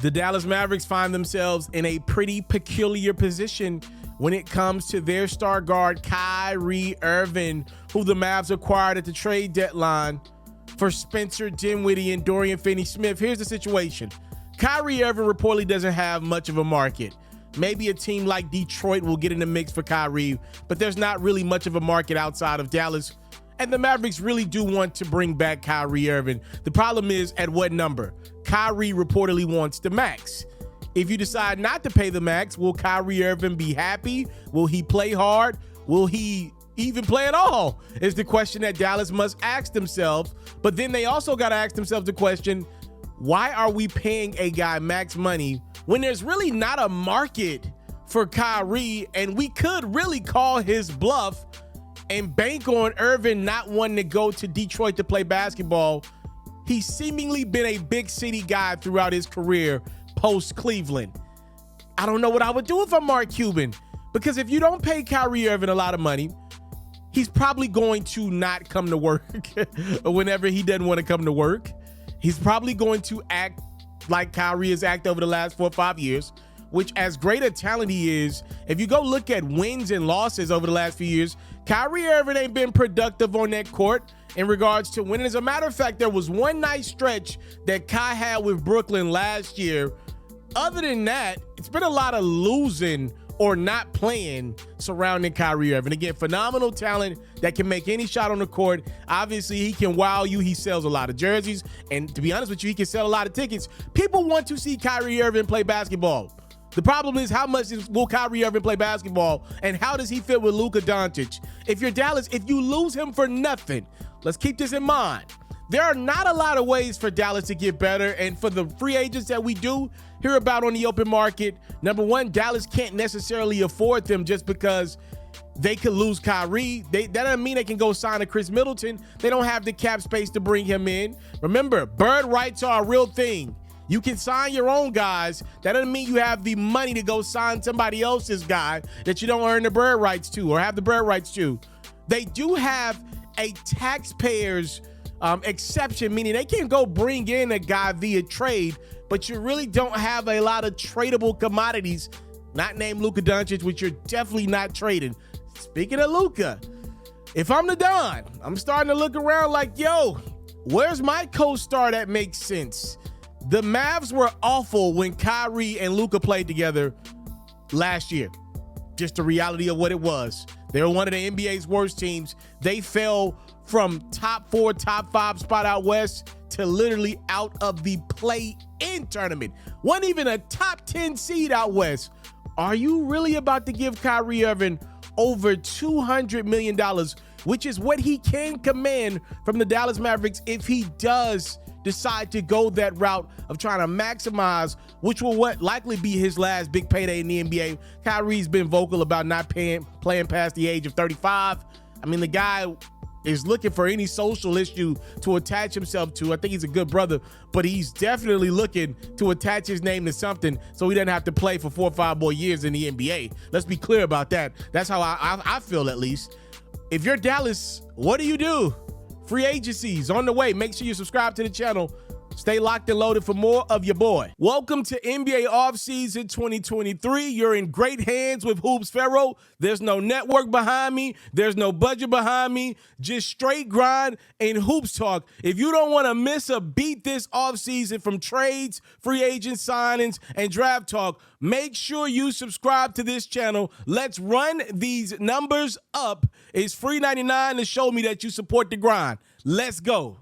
The Dallas Mavericks find themselves in a pretty peculiar position when it comes to their star guard, Kyrie Irving, who the Mavs acquired at the trade deadline for Spencer Dinwiddie and Dorian Finney-Smith. Here's the situation. Kyrie Irving reportedly doesn't have much of a market. Maybe a team like Detroit will get in the mix for Kyrie, but there's not really much of a market outside of Dallas. And the Mavericks really do want to bring back Kyrie Irving. The problem is, at what number? Kyrie reportedly wants the max. If you decide not to pay the max, will Kyrie Irving be happy? Will he play hard? Will he even play at all? Is the question that Dallas must ask themselves. But then they also got to ask themselves the question, why are we paying a guy max money when there's really not a market for Kyrie, and we could really call his bluff and bank on Irving not wanting to go to Detroit to play basketball? He's seemingly been a big city guy throughout his career post-Cleveland. I don't know what I would do if I'm Mark Cuban, because if you don't pay Kyrie Irving a lot of money, he's probably going to not come to work whenever he doesn't want to come to work. He's probably going to act like Kyrie has acted over the last 4 or 5 years, which, as great a talent he is, if you go look at wins and losses over the last few years, Kyrie Irving ain't been productive on that court in regards to winning. As a matter of fact, there was one nice stretch that Kai had with Brooklyn last year. Other than that, it's been a lot of losing or not playing surrounding Kyrie Irving. Again, phenomenal talent that can make any shot on the court. Obviously, he can wow you. He sells a lot of jerseys. And to be honest with you, he can sell a lot of tickets. People want to see Kyrie Irving play basketball. The problem is, how much will Kyrie Irving play basketball, and how does he fit with Luka Doncic? If you're Dallas, if you lose him for nothing, let's keep this in mind. There are not a lot of ways for Dallas to get better, and for the free agents that we do hear about on the open market, number one, Dallas can't necessarily afford them just because they could lose Kyrie. That doesn't mean they can go sign a Chris Middleton. They don't have the cap space to bring him in. Remember, bird rights are a real thing. You can sign your own guys. That doesn't mean you have the money to go sign somebody else's guy that you don't earn the bird rights to or have the bird rights to. They do have a taxpayers exception, meaning they can go bring in a guy via trade, but you really don't have a lot of tradable commodities, not named Luka Doncic, which you're definitely not trading. Speaking of Luka, if I'm the Don, I'm starting to look around like, yo, where's my co-star that makes sense? The Mavs were awful when Kyrie and Luka played together last year. Just the reality of what it was. They were one of the NBA's worst teams. They fell from top 4, top 5 spot out west to literally out of the play-in tournament. Wasn't even a top 10 seed out west. Are you really about to give Kyrie Irving over $200 million, which is what he can command from the Dallas Mavericks if he does decide to go that route of trying to maximize, which will likely be his last big payday in the NBA. Kyrie's been vocal about not playing past the age of 35. I mean, the guy is looking for any social issue to attach himself to. I think he's a good brother, but he's definitely looking to attach his name to something so he doesn't have to play for 4 or 5 more years in the NBA. Let's be clear about that. That's how I feel, at least. If you're Dallas, what do? Free agencies on the way. Make sure you subscribe to the channel. Stay locked and loaded for more of your boy. Welcome to NBA offseason 2023. You're in great hands with Hoops FERRO. There's no network behind me. There's no budget behind me. Just straight grind and hoops talk. If you don't want to miss a beat this offseason from trades, free agent signings, and draft talk, make sure you subscribe to this channel. Let's run these numbers up. It's free $99 to show me that you support the grind. Let's go.